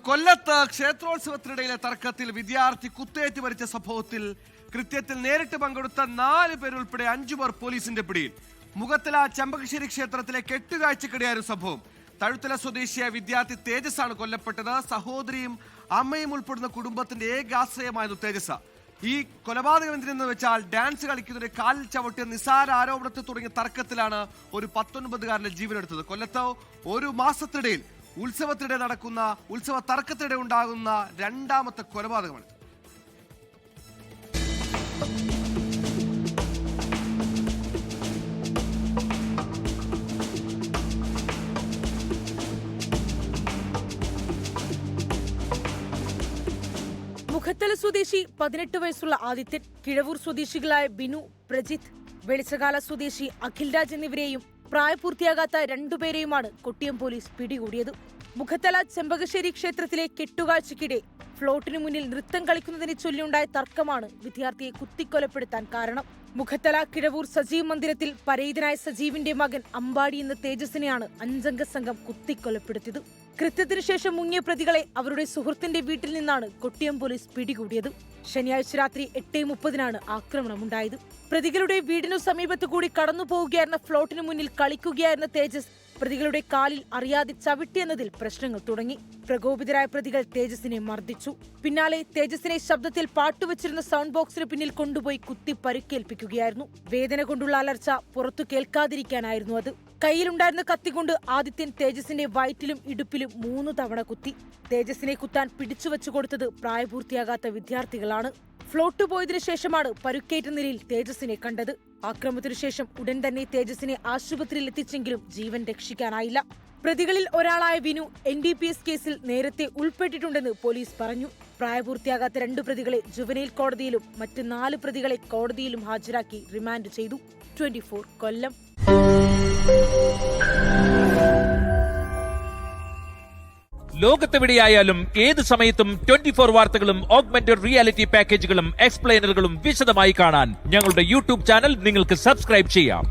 കൊല്ലത്ത് ക്ഷേത്രോത്സവത്തിനിടയിലെ തർക്കത്തിൽ വിദ്യാർത്ഥി കുത്തേറ്റ് മരിച്ച സംഭവത്തിൽ കൃത്യത്തിൽ നേരിട്ട് പങ്കെടുത്ത 4 പേരുൾപ്പെടെ 5 പേർ പോലീസിന്റെ പിടിയിൽ. മുഖത്തല ചെമ്പകശ്ശേരി ക്ഷേത്രത്തിലെ കെട്ടുകാഴ്ചക്കിടെയായിരുന്നു സംഭവം. തഴുത്തല സ്വദേശിയായ വിദ്യാർത്ഥി തേജസ് ആണ് കൊല്ലപ്പെട്ടത്. സഹോദരിയും അമ്മയും ഉൾപ്പെടുന്ന കുടുംബത്തിന്റെ ഏകാശ്രയമായിരുന്നു തേജസ്. ഈ കൊലപാതകം എന്തിനെന്ന് വെച്ചാൽ ഡാൻസ് കളിക്കുന്നതിന്റെ കാലിൽ ചവിട്ടിയ നിസാര ആരോപണത്തെ തുടങ്ങിയ തർക്കത്തിലാണ് ഒരു 19-കാരന്റെ ജീവനെടുത്തത്. കൊല്ലത്ത് ഒരു മാസത്തിനിടയിൽ ഉത്സവത്തിനിടെ നടക്കുന്ന ഉത്സവ തർക്കത്തിനിടെ ഉണ്ടാകുന്ന രണ്ടാമത്തെ കൊലപാതകമാണ്. മുഖത്തല സ്വദേശി 18 വയസ്സുള്ള ആദിത്യൻ, കിഴവൂർ സ്വദേശികളായ ബിനു, പ്രജിത്ത്, വെളിച്ചകാല സ്വദേശി അഖിൽ രാജ് എന്നിവരെയും പ്രായപൂർത്തിയാകാത്ത 2 പേരെയുമാണ് കൊട്ടിയം പോലീസ് പിടികൂടിയത്. മുഖത്തല ചെമ്പകശ്ശേരി ക്ഷേത്രത്തിലെ കെട്ടുകാഴ്ചയ്ക്കിടെ ഫ്ലോട്ടിനു മുന്നിൽ നൃത്തം കളിക്കുന്നതിനെ ചൊല്ലിയുണ്ടായ തർക്കമാണ് വിദ്യാർത്ഥിയെ കുത്തിക്കൊലപ്പെടുത്താൻ കാരണം. മുഖത്തല കിഴവൂർ സജീവ് മന്ദിരത്തിൽ പരേതനായ സജീവിന്റെ മകൻ അമ്പാടി എന്ന തേജസിനെയാണ് 5-അംഗ സംഘം കുത്തിക്കൊലപ്പെടുത്തിയത്. കൃത്യത്തിനു ശേഷം മുങ്ങിയ പ്രതികളെ അവരുടെ സുഹൃത്തിന്റെ വീട്ടിൽ നിന്നാണ് കൊട്ടിയം പോലീസ് പിടികൂടിയത്. ശനിയാഴ്ച രാത്രി 8:30-നാണ് ആക്രമണമുണ്ടായത്. പ്രതികളുടെ വീടിനു സമീപത്തു കൂടി കടന്നു പോവുകയായിരുന്ന ഫ്ലോട്ടിനു മുന്നിൽ കളിക്കുകയായിരുന്ന തേജസ് പ്രതികളുടെ കാലിൽ അറിയാതെ ചവിട്ടിയെന്നതിൽ പ്രശ്നങ്ങൾ തുടങ്ങി. പ്രകോപിതരായ പ്രതികൾ തേജസിനെ മർദ്ദിച്ചു. പിന്നാലെ തേജസിനെ ശബ്ദത്തിൽ പാട്ടുവച്ചിരുന്ന സൗണ്ട് ബോക്സിന് പിന്നിൽ കൊണ്ടുപോയി കുത്തി പരിക്കേൽപ്പിക്കുകയായിരുന്നു. വേദന കൊണ്ടുള്ള അലർച്ച പുറത്തു കേൾക്കാതിരിക്കാനായിരുന്നു അത്. കയ്യിലുണ്ടായിരുന്ന കത്തികൊണ്ട് ആദിത്യൻ തേജസിന്റെ വയറ്റിലും ഇടുപ്പിലും 3 തവണ കുത്തി. തേജസിനെ കുത്താൻ പിടിച്ചുവച്ചു കൊടുത്തത് പ്രായപൂർത്തിയാകാത്ത വിദ്യാർത്ഥികളാണ്. ഫ്ലോട്ട് പോയതിനു ശേഷമാണ് പരുക്കേറ്റ നിലയിൽ തേജസിനെ കണ്ടത്. ആക്രമണത്തിനു ശേഷം ഉടൻ തന്നെ തേജസിനെ ആശുപത്രിയിൽ എത്തിച്ചെങ്കിലും ജീവൻ രക്ഷിക്കാനായില്ല. പ്രതികളിൽ ഒരാളായ വിനു NDPS കേസിൽ നേരത്തെ ഉൾപ്പെട്ടിട്ടുണ്ടെന്ന് പോലീസ് പറഞ്ഞു. പ്രായപൂർത്തിയാകാത്ത 2 പ്രതികളെ ജുവനൈൽ കോടതിയിലും മറ്റ് 4 പ്രതികളെ കോടതിയിലും ഹാജരാക്കി റിമാൻഡ് ചെയ്തു. 24 കൊല്ലം. ലോകത്തെവിടെയായാലും ഏത് സമയത്തും 24 വാർത്തകളും ഓഗ്മെന്റഡ് റിയാലിറ്റി പാക്കേജുകളും എക്സ്പ്ലെയിനറുകളും വിശദമായി കാണാൻ ഞങ്ങളുടെ യൂട്യൂബ് ചാനൽ നിങ്ങൾക്ക് സബ്സ്ക്രൈബ് ചെയ്യാം.